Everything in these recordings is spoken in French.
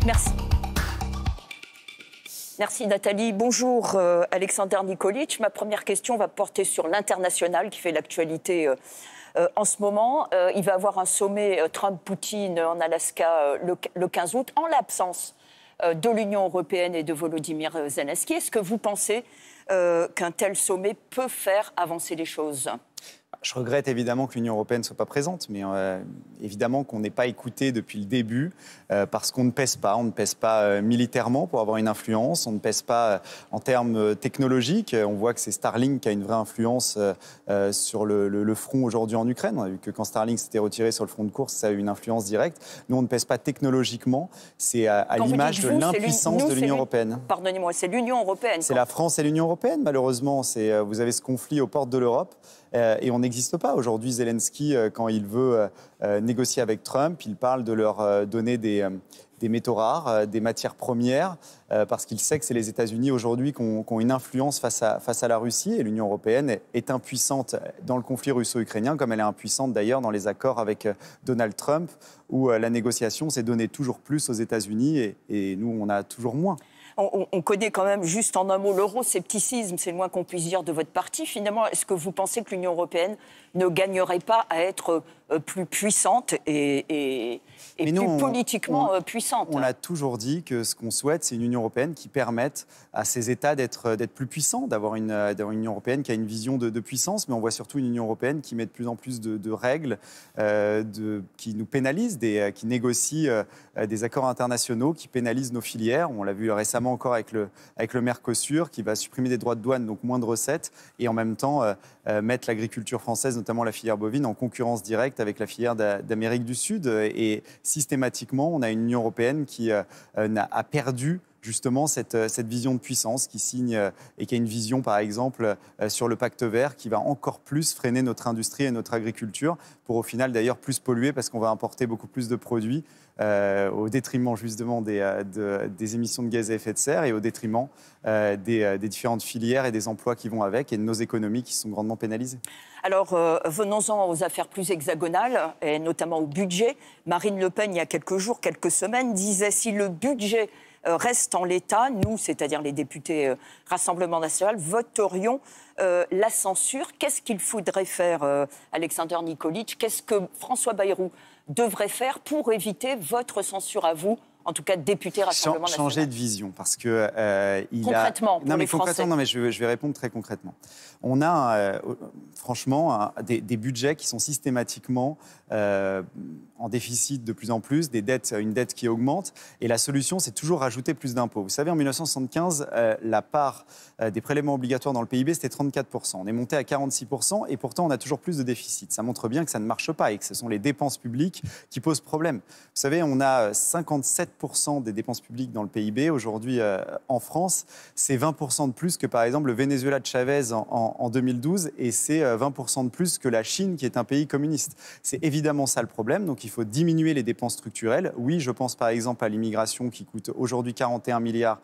Merci. Merci Nathalie. Bonjour Alexander Nikolic. Ma première question va porter sur l'international qui fait l'actualité en ce moment. Il va y avoir un sommet Trump-Poutine en Alaska le 15 août, en l'absence de l'Union européenne et de Volodymyr Zelensky. Est-ce que vous pensez qu'un tel sommet peut faire avancer les choses ? Je regrette évidemment que l'Union européenne ne soit pas présente, mais évidemment qu'on n'est pas écouté depuis le début parce qu'on ne pèse pas. On ne pèse pas militairement pour avoir une influence, on ne pèse pas en termes technologiques. On voit que c'est Starlink qui a une vraie influence sur le front aujourd'hui en Ukraine. On a vu que quand Starlink s'était retiré sur le front de course, ça a eu une influence directe. Nous, on ne pèse pas technologiquement. C'est à l'image de l'impuissance de l'Union européenne. Pardonnez-moi, c'est l'Union européenne. C'est la France et l'Union européenne, malheureusement. Vous avez ce conflit aux portes de l'Europe. Et on n'existe pas. Aujourd'hui, Zelensky, quand il veut négocier avec Trump, il parle de leur donner des métaux rares, des matières premières, parce qu'il sait que c'est les États-Unis aujourd'hui qui ont une influence face à la Russie. Et l'Union européenne est impuissante dans le conflit russo-ukrainien, comme elle est impuissante d'ailleurs dans les accords avec Donald Trump, où la négociation s'est donnée toujours plus aux États-Unis et nous, on a toujours moins. On connaît quand même, juste en un mot, l'euroscepticisme, c'est le moins qu'on puisse dire de votre parti. Finalement, est-ce que vous pensez que l'Union européenne ne gagnerait pas à être plus puissante et plus politiquement puissante ? On a toujours dit que ce qu'on souhaite, c'est une Union européenne qui permette à ces États d'être plus puissants, d'avoir une Union européenne qui a une vision de puissance, mais on voit surtout une Union européenne qui met de plus en plus de règles, qui nous pénalisent, qui négocie des accords internationaux, qui pénalisent nos filières. On l'a vu récemment encore avec le Mercosur, qui va supprimer des droits de douane, donc moins de recettes, et en même temps mettre l'agriculture française, notamment la filière bovine, en concurrence directe avec la filière d'Amérique du Sud. Et systématiquement, on a une Union européenne qui a perdu justement cette vision de puissance, qui signe et qui a une vision, par exemple, sur le pacte vert, qui va encore plus freiner notre industrie et notre agriculture, pour au final d'ailleurs plus polluer, parce qu'on va importer beaucoup plus de produits au détriment justement des émissions de gaz à effet de serre et au détriment des différentes filières et des emplois qui vont avec et de nos économies qui sont grandement pénalisées. Alors, venons-en aux affaires plus hexagonales, et notamment au budget. Marine Le Pen, il y a quelques jours, quelques semaines, disait « Si le budget reste en l'état, nous, c'est-à-dire les députés Rassemblement national, voterions la censure ». Qu'est-ce qu'il faudrait faire, Alexander Nikolic ? Qu'est-ce que François Bayrou devrait faire pour éviter votre censure à vous, en tout cas député Rassemblement national ? Changer de vision, parce que concrètement, pour les Français. Non, mais je vais répondre très concrètement. On a franchement des budgets qui sont systématiquement en déficit de plus en plus, une dette qui augmente, et la solution, c'est toujours rajouter plus d'impôts. Vous savez, en 1975, la part des prélèvements obligatoires dans le PIB, c'était 34%. On est monté à 46%, et pourtant, on a toujours plus de déficit. Ça montre bien que ça ne marche pas, et que ce sont les dépenses publiques qui posent problème. Vous savez, on a 57% des dépenses publiques dans le PIB. Aujourd'hui, en France, c'est 20% de plus que, par exemple, le Venezuela de Chavez en 2012, et c'est 20% de plus que la Chine, qui est un pays communiste. C'est évidemment ça le problème, donc il faut diminuer les dépenses structurelles. Oui, je pense par exemple à l'immigration qui coûte aujourd'hui 41 milliards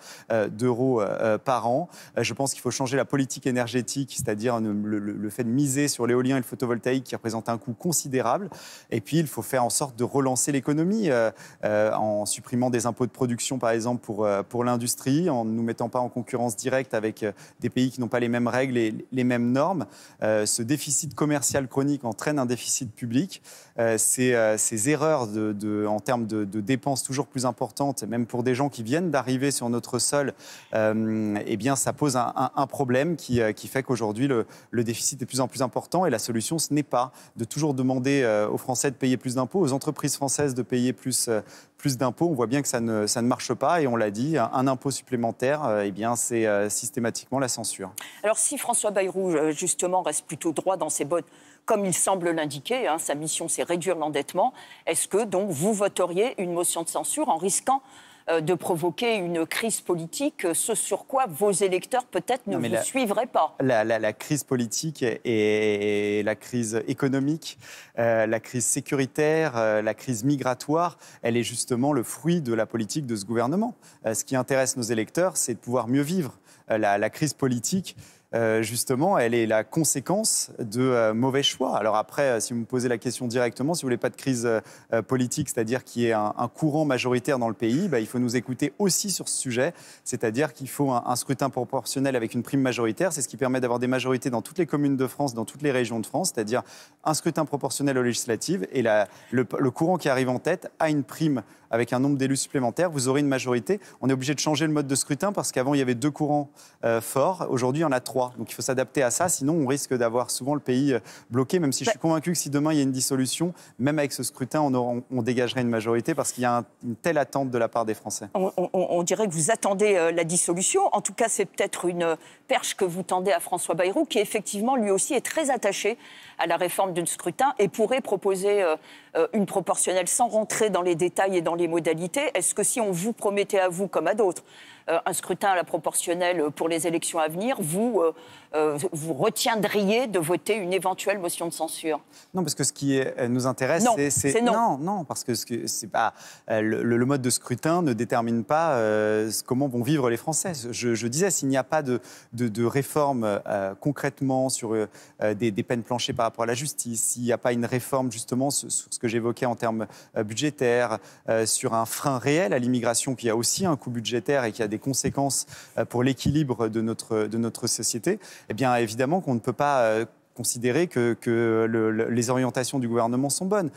d'euros par an. Je pense qu'il faut changer la politique énergétique, c'est-à-dire le fait de miser sur l'éolien et le photovoltaïque qui représente un coût considérable. Et puis, il faut faire en sorte de relancer l'économie en supprimant des impôts de production, par exemple, pour l'industrie, en ne nous mettant pas en concurrence directe avec des pays qui n'ont pas les mêmes règles et les mêmes normes. Ce déficit commercial chronique entraîne un déficit public. Ces erreurs en termes de dépenses toujours plus importantes, même pour des gens qui viennent d'arriver sur notre sol, eh bien, ça pose un problème qui fait qu'aujourd'hui, le déficit est de plus en plus important. Et la solution, ce n'est pas de toujours demander aux Français de payer plus d'impôts, aux entreprises françaises de payer plus d'impôts. On voit bien que ça ne marche pas. Et on l'a dit, un impôt supplémentaire, eh bien, c'est systématiquement la censure. Alors, si François Bayrou, justement, reste plutôt droit dans ses bottes, comme il semble l'indiquer, sa mission, c'est réduire l'endettement, est-ce que, donc, vous voteriez une motion de censure en risquant de provoquer une crise politique, ce sur quoi vos électeurs peut-être ne vous suivraient pas? La crise politique et la crise économique, la crise sécuritaire, la crise migratoire, elle est justement le fruit de la politique de ce gouvernement. Ce qui intéresse nos électeurs, c'est de pouvoir mieux vivre. La crise politique, justement, elle est la conséquence de mauvais choix. Alors après, si vous me posez la question directement, si vous voulez pas de crise politique, c'est-à-dire qu'il y ait un courant majoritaire dans le pays, il faut nous écouter aussi sur ce sujet, c'est-à-dire qu'il faut un scrutin proportionnel avec une prime majoritaire. C'est ce qui permet d'avoir des majorités dans toutes les communes de France, dans toutes les régions de France, c'est-à-dire un scrutin proportionnel aux législatives et le courant qui arrive en tête a une prime avec un nombre d'élus supplémentaires, vous aurez une majorité. On est obligé de changer le mode de scrutin parce qu'avant, il y avait 2 courants forts. Aujourd'hui, il y en a 3. Donc, il faut s'adapter à ça. Sinon, on risque d'avoir souvent le pays bloqué, même si je suis convaincu que si demain, il y a une dissolution, même avec ce scrutin, on dégagerait une majorité parce qu'il y a une telle attente de la part des Français. On dirait que vous attendez la dissolution. En tout cas, c'est peut-être une perche que vous tendez à François Bayrou, qui effectivement, lui aussi, est très attaché à la réforme du scrutin et pourrait proposer une proportionnelle sans rentrer dans les détails et dans les modalités. Est-ce que si on vous promettait à vous, comme à d'autres, un scrutin à la proportionnelle pour les élections à venir, vous retiendriez de voter une éventuelle motion de censure? Non, parce que ce qui nous intéresse, c'est non. Non, parce que c'est pas le mode de scrutin ne détermine pas comment vont vivre les Français. Je disais, s'il n'y a pas de réforme concrètement sur des peines planchées par rapport à la justice, s'il n'y a pas une réforme justement sur ce que j'évoquais en termes budgétaires, sur un frein réel à l'immigration qui a aussi un coût budgétaire et qui a des conséquences pour l'équilibre de notre société, eh bien évidemment qu'on ne peut pas considérer que les orientations du gouvernement sont bonnes.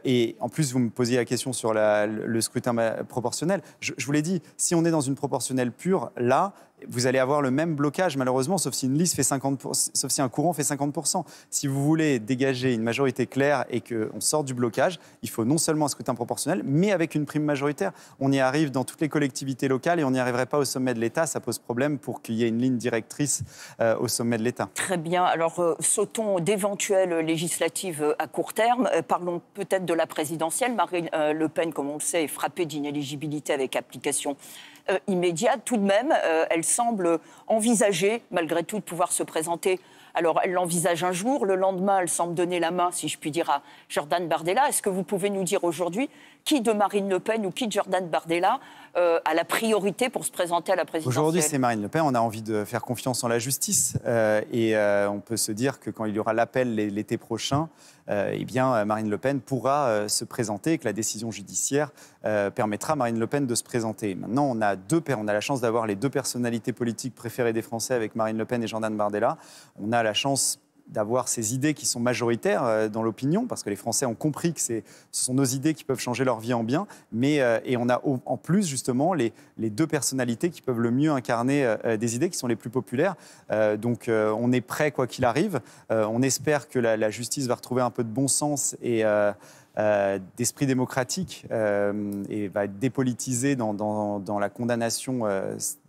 Et en plus, vous me posiez la question sur le scrutin proportionnel. Je vous l'ai dit, si on est dans une proportionnelle pure, là, vous allez avoir le même blocage, malheureusement, sauf si une liste fait 50%, sauf si un courant fait 50%. Si vous voulez dégager une majorité claire et qu'on sort du blocage, il faut non seulement un scrutin proportionnel, mais avec une prime majoritaire. On y arrive dans toutes les collectivités locales et on n'y arriverait pas au sommet de l'État. Ça pose problème pour qu'il y ait une ligne directrice au sommet de l'État. Très bien. Alors, sautons d'éventuelles législatives à court terme. Parlons peut-être de la présidentielle. Marine Le Pen, comme on le sait, est frappée d'inéligibilité avec application immédiate. Tout de même, elle semble envisager, malgré tout, de pouvoir se présenter. Alors, elle l'envisage un jour. Le lendemain, elle semble donner la main, si je puis dire, à Jordan Bardella. Est-ce que vous pouvez nous dire aujourd'hui qui de Marine Le Pen ou qui de Jordan Bardella a la priorité pour se présenter à la présidentielle? Aujourd'hui, c'est Marine Le Pen. On a envie de faire confiance en la justice. On peut se dire que quand il y aura l'appel l'été prochain, eh bien, Marine Le Pen pourra se présenter et que la décision judiciaire permettra à Marine Le Pen de se présenter. Maintenant, on a la chance d'avoir les 2 personnalités politiques préférées des Français avec Marine Le Pen et Jordan Bardella. On a la chance d'avoir ces idées qui sont majoritaires dans l'opinion, parce que les Français ont compris que ce sont nos idées qui peuvent changer leur vie en bien, et on a en plus justement les 2 personnalités qui peuvent le mieux incarner des idées qui sont les plus populaires. Donc on est prêt quoi qu'il arrive. On espère que la justice va retrouver un peu de bon sens et d'esprit démocratique et va être dépolitisé dans la condamnation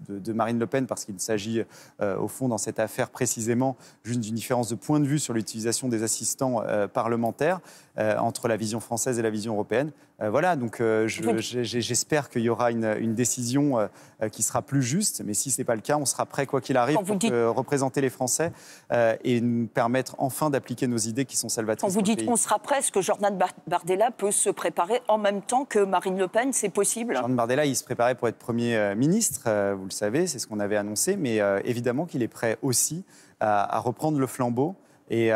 de Marine Le Pen, parce qu'il s'agit au fond dans cette affaire précisément juste d'une différence de point de vue sur l'utilisation des assistants parlementaires entre la vision française et la vision européenne. Voilà, donc j'espère qu'il y aura une décision qui sera plus juste, mais si ce n'est pas le cas, on sera prêt quoi qu'il arrive pour représenter les Français et nous permettre enfin d'appliquer nos idées qui sont salvatrices. Quand vous dites on sera prêt, est-ce que Jordan Bardella peut se préparer en même temps que Marine Le Pen? C'est possible? Jordan Bardella, il se préparait pour être Premier ministre, vous le savez, c'est ce qu'on avait annoncé, mais évidemment qu'il est prêt aussi à reprendre le flambeau. Et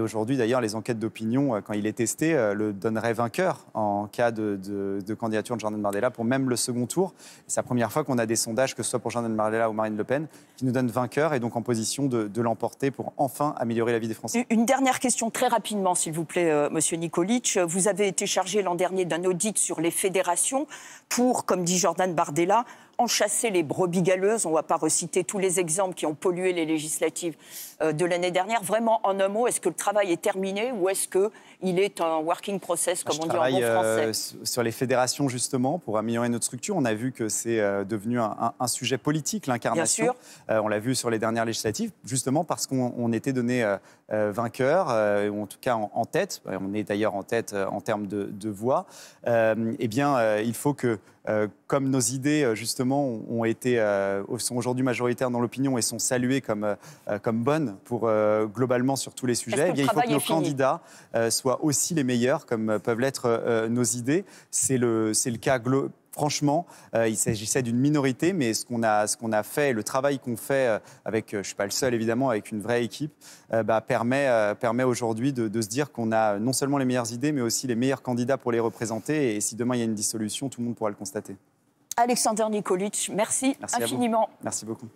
aujourd'hui, d'ailleurs, les enquêtes d'opinion, quand il est testé, le donneraient vainqueur en cas de candidature de Jordan Bardella pour même le second tour. C'est la première fois qu'on a des sondages, que ce soit pour Jordan Bardella ou Marine Le Pen, qui nous donnent vainqueur et donc en position de l'emporter pour enfin améliorer la vie des Français. Une dernière question très rapidement, s'il vous plaît, Monsieur Nikolic. Vous avez été chargé l'an dernier d'un audit sur les fédérations pour, comme dit Jordan Bardella, enchasser les brebis galeuses. On ne va pas reciter tous les exemples qui ont pollué les législatives de l'année dernière. Vraiment, en un mot, est-ce que le travail est terminé ou est-ce qu'il est un working process, comme on dit en bon français? Sur les fédérations, justement, pour améliorer notre structure. On a vu que c'est devenu un sujet politique, l'incarnation. On l'a vu sur les dernières législatives, justement parce qu'on était donné vainqueur, ou en tout cas en tête. On est d'ailleurs en tête en termes de voix. Eh bien, il faut que comme nos idées, justement, sont aujourd'hui majoritaires dans l'opinion et sont saluées comme bonnes globalement sur tous les sujets, eh bien, il faut que nos candidats soient aussi les meilleurs, comme peuvent l'être nos idées. C'est le cas franchement, il s'agissait d'une minorité, mais ce qu'on a fait, le travail qu'on fait avec, je ne suis pas le seul évidemment, avec une vraie équipe, permet aujourd'hui de se dire qu'on a non seulement les meilleures idées, mais aussi les meilleurs candidats pour les représenter. Et si demain il y a une dissolution, tout le monde pourra le constater. Alexander Nikolic, merci infiniment. Merci beaucoup.